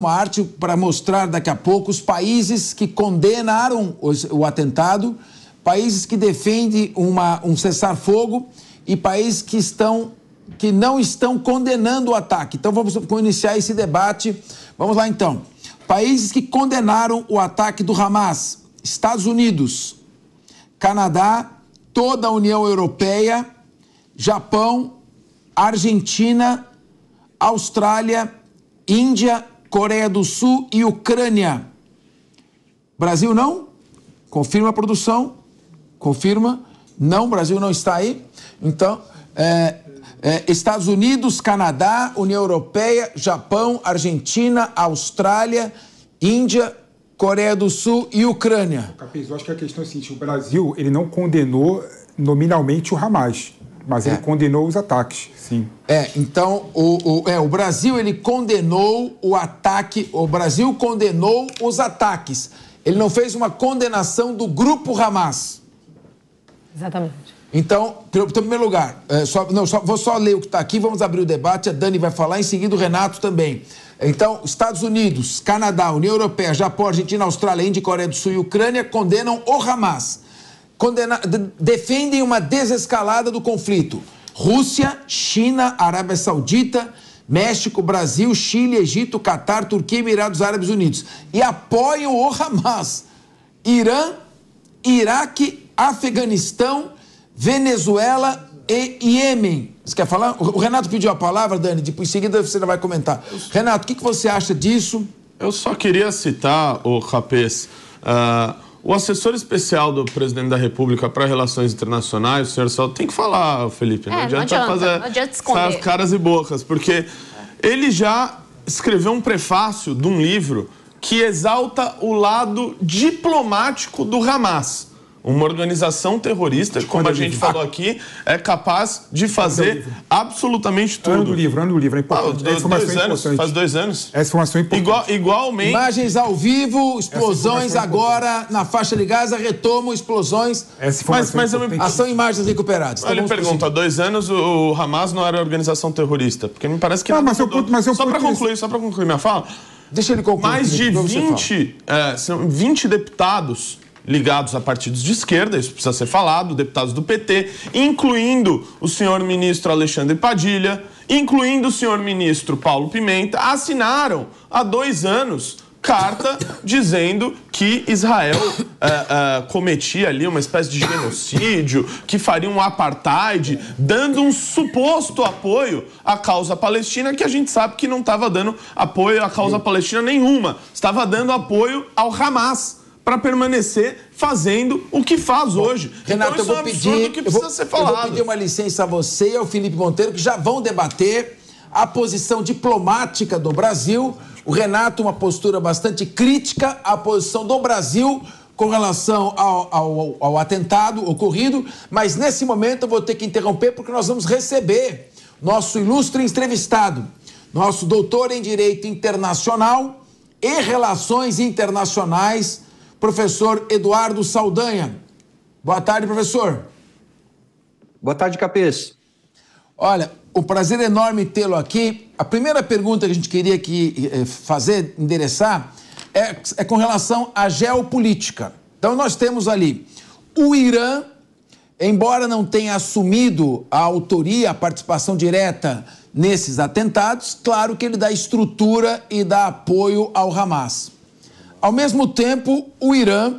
uma arte para mostrar daqui a pouco os países que condenaram o atentado, países que defendem um cessar-fogo e países que não estão condenando o ataque. Então vamos iniciar esse debate. Vamos lá então. Países que condenaram o ataque do Hamas: Estados Unidos, Canadá, toda a União Europeia, Japão, Argentina, Austrália, Índia, Coreia do Sul e Ucrânia. Brasil não? Confirma a produção? Confirma? Não, Brasil não está aí. Então, Estados Unidos, Canadá, União Europeia, Japão, Argentina, Austrália, Índia, Coreia do Sul e Ucrânia. Capês, eu acho que a questão é a seguinte: o Brasil ele não condenou nominalmente o Hamas, mas ele condenou os ataques, sim. Então, o Brasil, ele condenou o ataque, o Brasil condenou os ataques. Ele não fez uma condenação do grupo Hamas. Exatamente. Então, em primeiro lugar, vou só ler o que está aqui, vamos abrir o debate, a Dani vai falar, em seguida o Renato também. Então, Estados Unidos, Canadá, União Europeia, Japão, Argentina, Austrália, Índia, Coreia do Sul e Ucrânia condenam o Hamas. Defendem uma desescalada do conflito. Rússia, China, Arábia Saudita, México, Brasil, Chile, Egito, Catar, Turquia e Emirados Árabes Unidos. E apoiam o Hamas. Irã, Iraque, Afeganistão, Venezuela e Iêmen. Você quer falar? O Renato pediu a palavra, Dani, depois em seguida você vai comentar. Renato, o que você acha disso? Eu só queria citar, o Capês, o assessor especial do presidente da República para Relações Internacionais, o senhor só tem que falar, Felipe. Não adianta fazer essas caras e bocas, porque ele já escreveu um prefácio de um livro que exalta o lado diplomático do Hamas. Uma organização terrorista, como a gente falou aqui, é capaz de fazer absolutamente tudo. Ano do livro, é importante. Faz 2 anos. Essa informação é importante. Igualmente. Imagens ao vivo, explosões agora na faixa de Gaza, retomam explosões. São imagens recuperadas. Então, ele pergunta, há 2 anos o Hamas não era organização terrorista? Porque me parece que não. Só para concluir minha fala. Deixa ele concluir. Mais de 20 deputados ligados a partidos de esquerda, isso precisa ser falado, deputados do PT, incluindo o senhor ministro Alexandre Padilha, incluindo o senhor ministro Paulo Pimenta, assinaram há 2 anos carta dizendo que Israel cometia ali uma espécie de genocídio, que faria um apartheid, dando um suposto apoio à causa palestina, que a gente sabe que não estava dando apoio à causa palestina nenhuma, estava dando apoio ao Hamas, para permanecer fazendo o que faz hoje. Renato, então, isso é um absurdo que precisa ser falado. Eu vou pedir uma licença a você e ao Felipe Monteiro, que já vão debater a posição diplomática do Brasil. O Renato, uma postura bastante crítica à posição do Brasil com relação ao atentado ocorrido, mas nesse momento eu vou ter que interromper porque nós vamos receber nosso ilustre entrevistado, nosso doutor em Direito Internacional e Relações Internacionais, professor Eduardo Saldanha. Boa tarde, professor. Boa tarde, Capês. Olha, o prazer enorme tê-lo aqui. A primeira pergunta que a gente queria endereçar, é com relação à geopolítica. Então, nós temos ali o Irã, embora não tenha assumido a autoria, a participação direta nesses atentados, claro que ele dá estrutura e dá apoio ao Hamas. Ao mesmo tempo, o Irã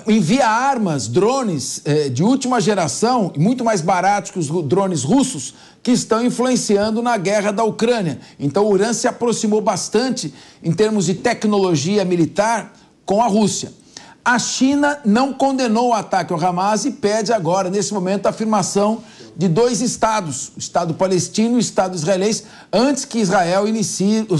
envia armas, drones de última geração, muito mais baratos que os drones russos, que estão influenciando na guerra da Ucrânia. Então, o Irã se aproximou bastante, em termos de tecnologia militar, com a Rússia. A China não condenou o ataque ao Hamas e pede agora, nesse momento, a afirmação de 2 estados, o Estado palestino e o Estado israelense, antes que Israel iniciasse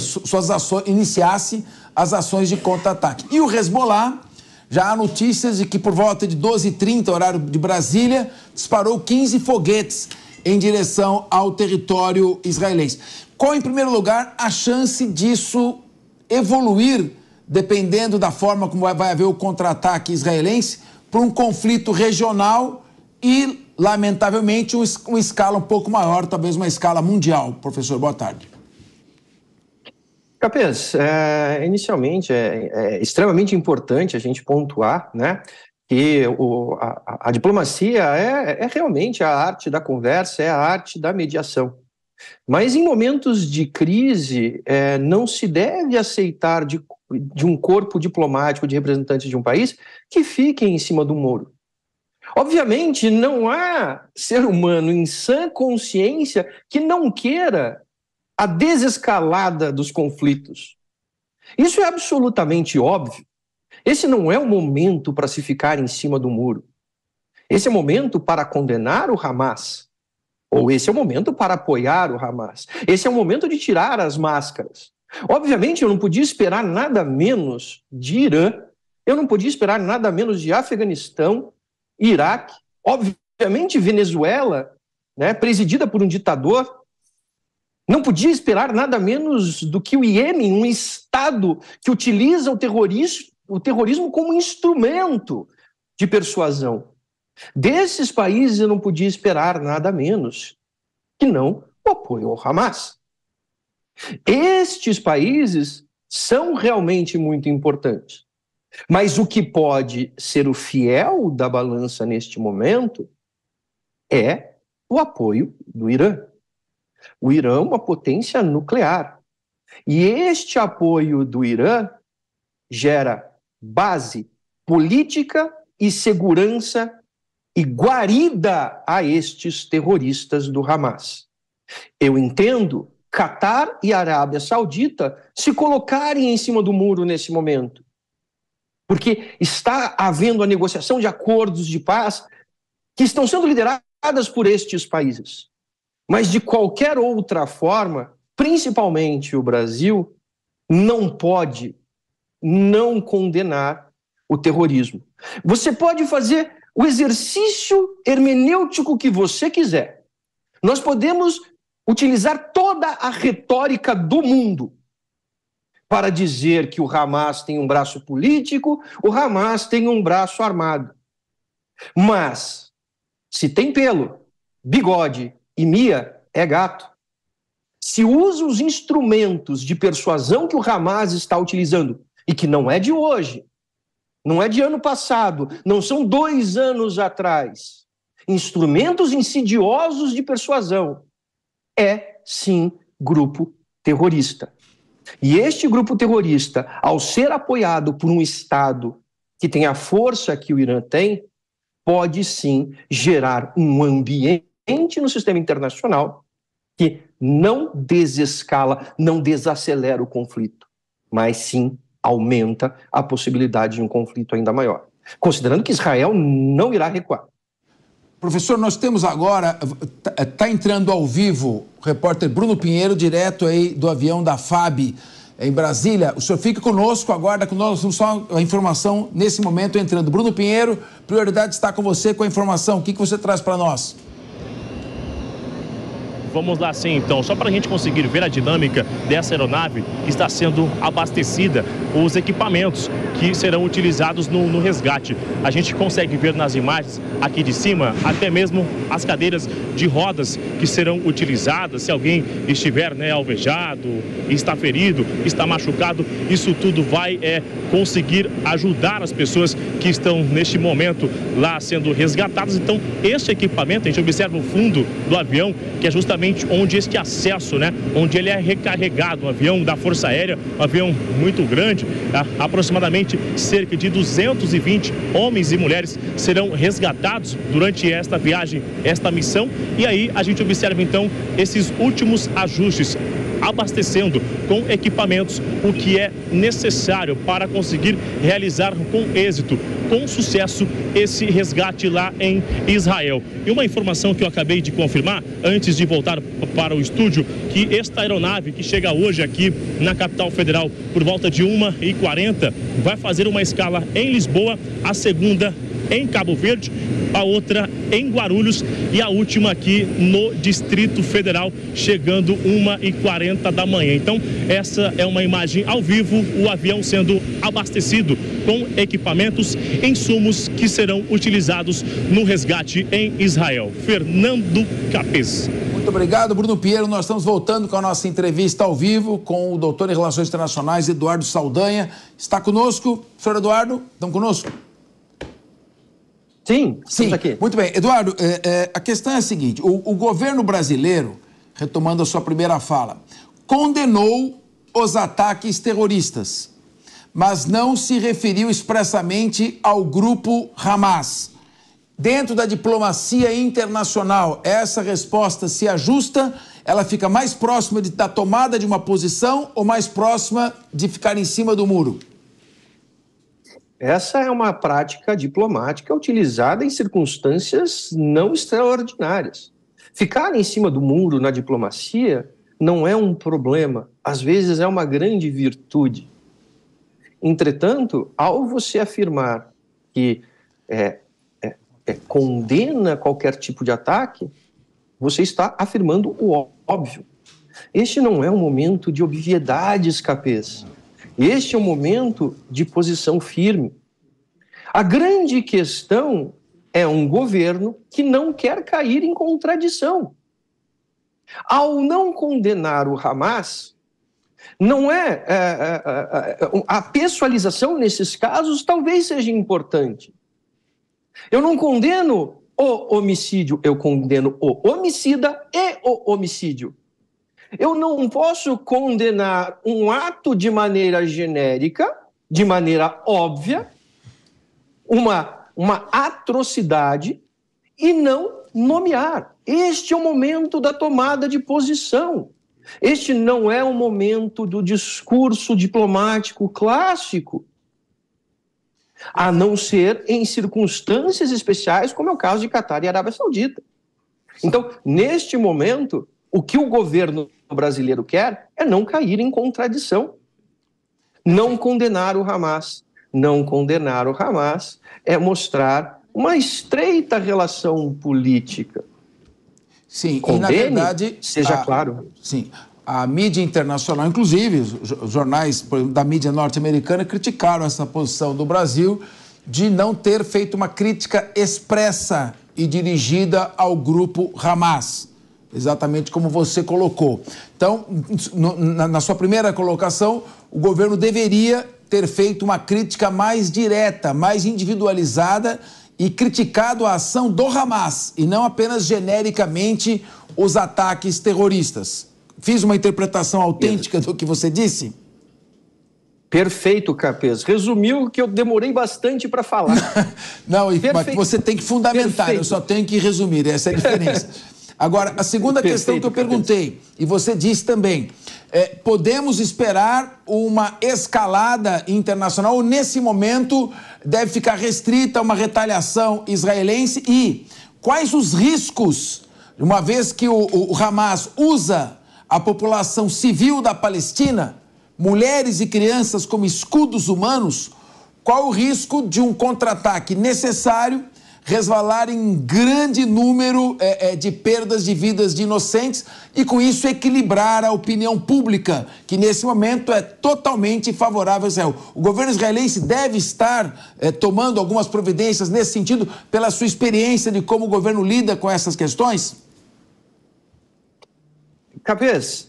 as ações de contra-ataque. E o Hezbollah, já há notícias de que por volta de 12h30, horário de Brasília, disparou 15 foguetes em direção ao território israelense. Qual, em primeiro lugar, a chance disso evoluir, dependendo da forma como vai haver o contra-ataque israelense, para um conflito regional e, lamentavelmente, uma escala um pouco maior, talvez uma escala mundial? Professor, boa tarde. Capês, inicialmente é extremamente importante a gente pontuar, né, que a diplomacia é realmente a arte da conversa, é a arte da mediação. Mas em momentos de crise, não se deve aceitar de um corpo diplomático, de representantes de um país, que fiquem em cima do muro. Obviamente, não há ser humano em sã consciência que não queira a desescalada dos conflitos. Isso é absolutamente óbvio. Esse não é o momento para se ficar em cima do muro. Esse é o momento para condenar o Hamas. Ou esse é o momento para apoiar o Hamas. Esse é o momento de tirar as máscaras. Obviamente, eu não podia esperar nada menos de Irã, eu não podia esperar nada menos de Afeganistão, Iraque, obviamente Venezuela, né, presidida por um ditador. Não podia esperar nada menos do que o Iêmen, um Estado que utiliza o terrorismo como instrumento de persuasão. Desses países eu não podia esperar nada menos que não o apoio ao Hamas. Estes países são realmente muito importantes. Mas o que pode ser o fiel da balança neste momento é o apoio do Irã. O Irã é uma potência nuclear. E este apoio do Irã gera base política e segurança e guarida a estes terroristas do Hamas. Eu entendo Catar e Arábia Saudita se colocarem em cima do muro nesse momento, porque está havendo a negociação de acordos de paz que estão sendo lideradas por estes países. Mas, de qualquer outra forma, principalmente o Brasil, não pode não condenar o terrorismo. Você pode fazer o exercício hermenêutico que você quiser. Nós podemos utilizar toda a retórica do mundo para dizer que o Hamas tem um braço político, o Hamas tem um braço armado. Mas, se tem pelo, bigode e Mia, é gato. Se usa os instrumentos de persuasão que o Hamas está utilizando, e que não é de hoje, não é de ano passado, não são 2 anos atrás, instrumentos insidiosos de persuasão, é sim grupo terrorista. E este grupo terrorista, ao ser apoiado por um Estado que tem a força que o Irã tem, pode sim gerar um ambiente no sistema internacional que não desescala, não desacelera o conflito, mas sim aumenta a possibilidade de um conflito ainda maior. Considerando que Israel não irá recuar. Professor, nós temos agora, está entrando ao vivo, o repórter Bruno Pinheiro, direto aí do avião da FAB em Brasília. O senhor fica conosco, aguarda conosco, só a informação nesse momento entrando. Bruno Pinheiro, prioridade está com você com a informação. O que você traz para nós? Vamos lá sim, então, só para a gente conseguir ver a dinâmica dessa aeronave que está sendo abastecida, os equipamentos que serão utilizados no resgate. A gente consegue ver nas imagens aqui de cima, até mesmo as cadeiras de rodas que serão utilizadas, se alguém estiver alvejado, está ferido, está machucado, isso tudo vai conseguir ajudar as pessoas que estão neste momento lá sendo resgatadas. Então, este equipamento, a gente observa o fundo do avião, que é justamente onde este acesso, onde ele é recarregado, um avião da Força Aérea, um avião muito grande, aproximadamente cerca de 220 homens e mulheres serão resgatados durante esta viagem, esta missão, e aí a gente observa então esses últimos ajustes, abastecendo com equipamentos o que é necessário para conseguir realizar com êxito, com sucesso, esse resgate lá em Israel. E uma informação que eu acabei de confirmar, antes de voltar para o estúdio, que esta aeronave que chega hoje aqui na capital federal por volta de 1h40, vai fazer uma escala em Lisboa, a segunda em Cabo Verde, a outra em Guarulhos e a última aqui no Distrito Federal, chegando 1h40 da manhã. Então, essa é uma imagem ao vivo, o avião sendo abastecido com equipamentos, insumos que serão utilizados no resgate em Israel. Fernando Capês. Muito obrigado, Bruno Pinheiro. Nós estamos voltando com a nossa entrevista ao vivo com o doutor em Relações Internacionais, Eduardo Saldanha. Está conosco, senhor Eduardo? Estão conosco? Sim, estamos aqui. Muito bem. Eduardo, a questão é a seguinte, o governo brasileiro, retomando a sua primeira fala, condenou os ataques terroristas, mas não se referiu expressamente ao grupo Hamas. Dentro da diplomacia internacional, essa resposta se ajusta? Ela fica mais próxima da tomada de uma posição ou mais próxima de ficar em cima do muro? Essa é uma prática diplomática utilizada em circunstâncias não extraordinárias. Ficar em cima do muro na diplomacia não é um problema, às vezes é uma grande virtude. Entretanto, ao você afirmar que condena qualquer tipo de ataque, você está afirmando o óbvio. Este não é um momento de obviedades, capês. Este é um momento de posição firme. A grande questão é um governo que não quer cair em contradição. Ao não condenar o Hamas, não a pessoalização nesses casos talvez seja importante. Eu não condeno o homicídio, eu condeno o homicida e o homicídio. Eu não posso condenar um ato de maneira genérica, de maneira óbvia, uma atrocidade e não nomear. Este é o momento da tomada de posição. Este não é o momento do discurso diplomático clássico, a não ser em circunstâncias especiais, como é o caso de Catar e Arábia Saudita. Então, neste momento, o que o governo brasileiro quer é não cair em contradição. Não condenar o Hamas. Não condenar o Hamas é mostrar uma estreita relação política. Sim, condene, e na verdade... seja claro. Sim, a mídia internacional, inclusive os jornais da mídia norte-americana, criticaram essa posição do Brasil de não ter feito uma crítica expressa e dirigida ao grupo Hamas, exatamente como você colocou. Então, na sua primeira colocação, o governo deveria ter feito uma crítica mais direta, mais individualizada e criticado a ação do Hamas e não apenas genericamente os ataques terroristas. Fiz uma interpretação autêntica do que você disse? Perfeito, Capês. Resumiu o que eu demorei bastante para falar. Não, mas você tem que fundamentar, eu só tenho que resumir, essa é a diferença. Agora, a segunda questão que eu perguntei, e você disse também, podemos esperar uma escalada internacional ou nesse momento deve ficar restrita a uma retaliação israelense? E quais os riscos, uma vez que o Hamas usa a população civil da Palestina, mulheres e crianças como escudos humanos, qual o risco de um contra-ataque necessário resvalar em grande número de perdas de vidas de inocentes e, com isso, equilibrar a opinião pública, que nesse momento é totalmente favorável a Israel. O governo israelense deve estar tomando algumas providências nesse sentido, pela sua experiência de como o governo lida com essas questões? Capês,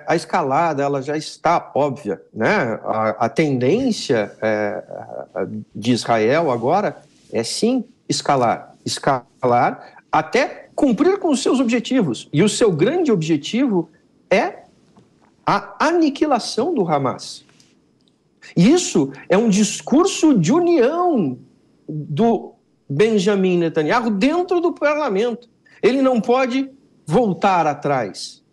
a escalada ela já está óbvia, né? A tendência de Israel agora é sim escalar até cumprir com os seus objetivos. E o seu grande objetivo é a aniquilação do Hamas. Isso é um discurso de união do Benjamin Netanyahu dentro do parlamento. Ele não pode voltar atrás.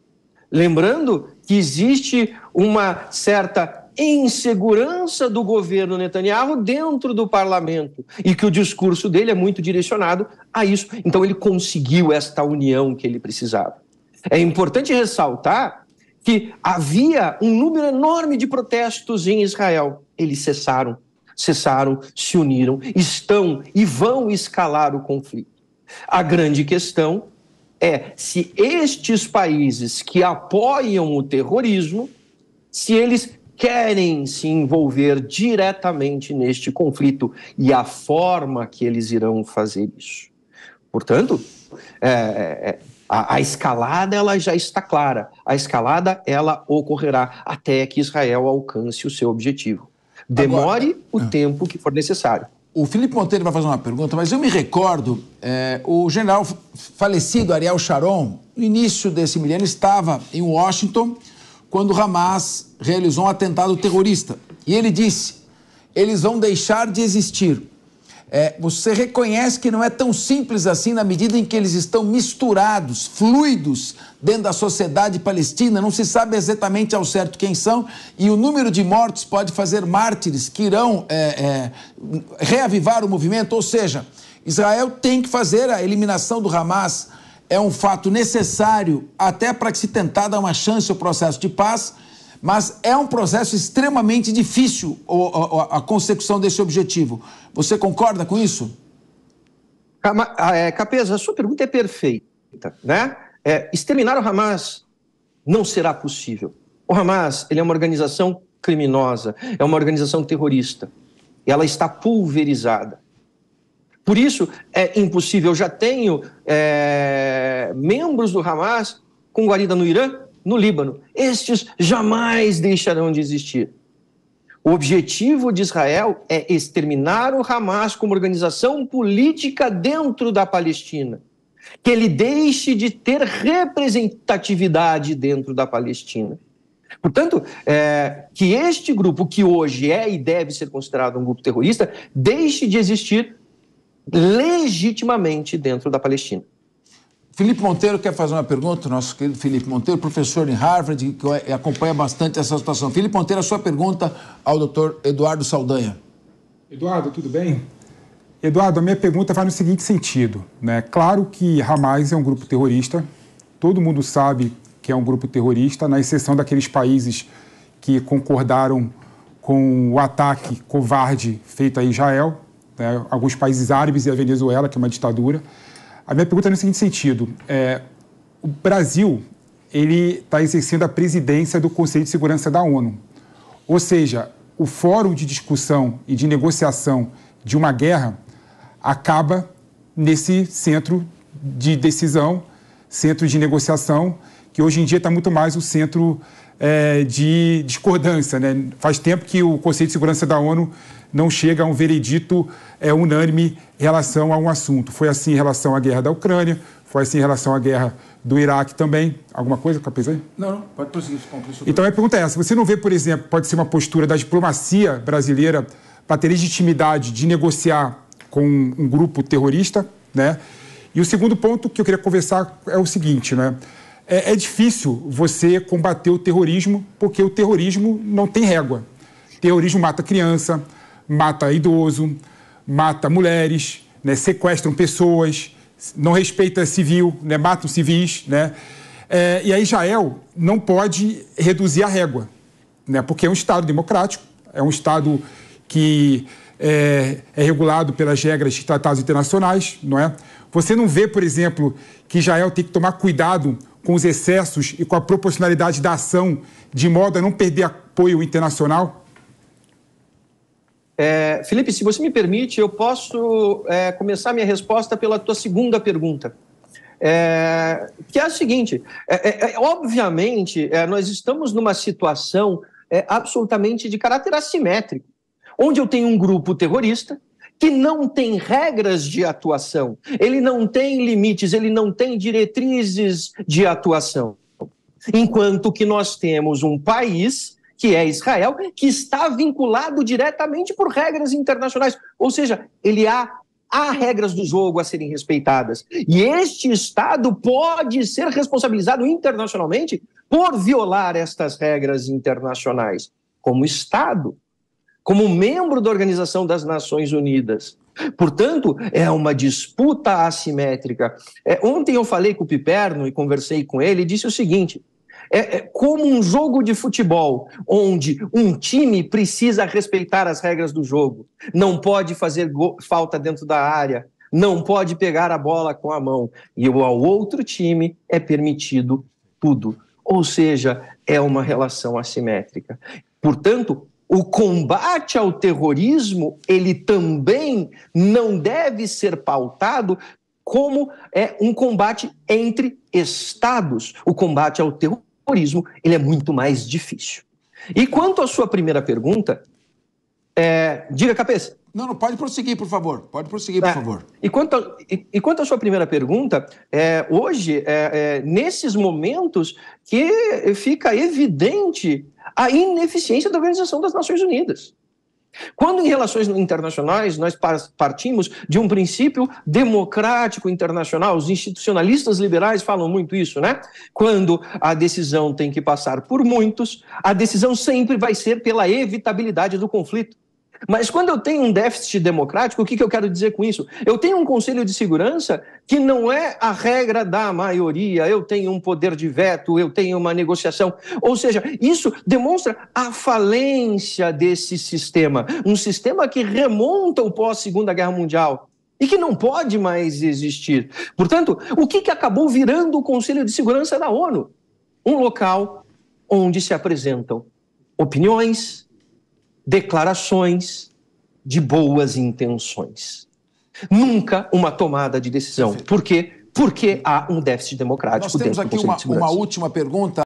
Lembrando que existe uma certa insegurança do governo Netanyahu dentro do parlamento e que o discurso dele é muito direcionado a isso. Então ele conseguiu esta união que ele precisava. É importante ressaltar que havia um número enorme de protestos em Israel. Eles cessaram, se uniram, estão e vão escalar o conflito. A grande questão é se estes países que apoiam o terrorismo, se eles querem se envolver diretamente neste conflito e a forma que eles irão fazer isso. Portanto, A escalada, ela já está clara. A escalada, ela ocorrerá até que Israel alcance o seu objetivo. Demore o tempo que for necessário. O Felipe Monteiro vai fazer uma pergunta, mas eu me recordo, o general falecido Ariel Sharon, no início desse milênio, estava em Washington quando o Hamas realizou um atentado terrorista. E ele disse, eles vão deixar de existir. Você reconhece que não é tão simples assim na medida em que eles estão misturados, fluidos dentro da sociedade palestina, não se sabe exatamente ao certo quem são, e o número de mortos pode fazer mártires que irão reavivar o movimento, ou seja, Israel tem que fazer a eliminação do Hamas, é um fato necessário até para que se tentar dar uma chance ao processo de paz, mas é um processo extremamente difícil a consecução desse objetivo. Você concorda com isso? Capeza, a sua pergunta é perfeita, né? Exterminar o Hamas não será possível. O Hamas, ele é uma organização criminosa, é uma organização terrorista. Ela está pulverizada. Por isso, é impossível. Eu já tenho membros do Hamas com guarida no Irã, no Líbano. Estes jamais deixarão de existir. O objetivo de Israel é exterminar o Hamas como organização política dentro da Palestina. Que ele deixe de ter representatividade dentro da Palestina. Portanto, que este grupo, que hoje é e deve ser considerado um grupo terrorista, deixe de existir legitimamente dentro da Palestina. Felipe Monteiro quer fazer uma pergunta, nosso querido Felipe Monteiro, professor em Harvard, que acompanha bastante essa situação. Felipe Monteiro, a sua pergunta ao doutor Eduardo Saldanha. Eduardo, tudo bem? Eduardo, a minha pergunta vai no seguinte sentido, né? Claro que Hamas é um grupo terrorista, todo mundo sabe que é um grupo terrorista, na exceção daqueles países que concordaram com o ataque covarde feito a Israel, né? Alguns países árabes e a Venezuela, que é uma ditadura. A minha pergunta é no seguinte sentido, o Brasil ele está exercendo a presidência do Conselho de Segurança da ONU, ou seja, o fórum de discussão e de negociação de uma guerra acaba nesse centro de decisão, centro de negociação, que hoje em dia está muito mais o centro de discordância, né? Faz tempo que o Conselho de Segurança da ONU não chega a um veredito unânime em relação a um assunto. Foi assim em relação à guerra da Ucrânia, foi assim em relação à guerra do Iraque também. Alguma coisa, Capeza? Não, pode prosseguir. Então a pergunta é essa, você não vê, por exemplo, pode ser uma postura da diplomacia brasileira para ter legitimidade de negociar com um grupo terrorista, né? E o segundo ponto que eu queria conversar é o seguinte, né? É difícil você combater o terrorismo porque o terrorismo não tem régua. O terrorismo mata criança, mata idoso, mata mulheres, né? Sequestram pessoas, não respeita civil, né? Matam civis, né? E aí Israel não pode reduzir a régua, né? Porque é um Estado democrático, é um Estado que é regulado pelas regras de tratados internacionais, não é? Você não vê, por exemplo, que Israel tem que tomar cuidado com os excessos e com a proporcionalidade da ação, de modo a não perder apoio internacional? Felipe, se você me permite, eu posso começar minha resposta pela tua segunda pergunta. Que é a seguinte, obviamente, nós estamos numa situação absolutamente de caráter assimétrico, onde eu tenho um grupo terrorista que não tem regras de atuação, ele não tem limites, ele não tem diretrizes de atuação. Enquanto que nós temos um país, que é Israel, que está vinculado diretamente por regras internacionais. Ou seja, há regras do jogo a serem respeitadas. E este Estado pode ser responsabilizado internacionalmente por violar estas regras internacionais. Como Estado, como membro da Organização das Nações Unidas. Portanto, é uma disputa assimétrica. Ontem eu falei com o Piperno e conversei com ele e disse o seguinte, como um jogo de futebol, onde um time precisa respeitar as regras do jogo, não pode fazer falta dentro da área, não pode pegar a bola com a mão, e ao outro time é permitido tudo. Ou seja, é uma relação assimétrica. Portanto, o combate ao terrorismo, ele também não deve ser pautado como é um combate entre estados. O combate ao terrorismo, ele é muito mais difícil. E quanto à sua primeira pergunta, diga, Cabeça. Não, pode prosseguir, por favor. Pode prosseguir, por favor. E quanto à sua primeira pergunta, hoje, nesses momentos que fica evidente a ineficiência da Organização das Nações Unidas. Quando em relações internacionais nós partimos de um princípio democrático internacional, os institucionalistas liberais falam muito isso, né? Quando a decisão tem que passar por muitos, a decisão sempre vai ser pela evitabilidade do conflito. Mas quando eu tenho um déficit democrático, o que eu quero dizer com isso? Eu tenho um Conselho de Segurança que não é a regra da maioria, eu tenho um poder de veto, eu tenho uma negociação. Ou seja, isso demonstra a falência desse sistema, um sistema que remonta ao pós-Segunda Guerra Mundial e que não pode mais existir. Portanto, o que acabou virando o Conselho de Segurança da ONU? Um local onde se apresentam opiniões, declarações de boas intenções. Nunca uma tomada de decisão. Por quê? Porque há um déficit democrático dentro do Conselho de Segurança. Nós temos aqui uma última pergunta.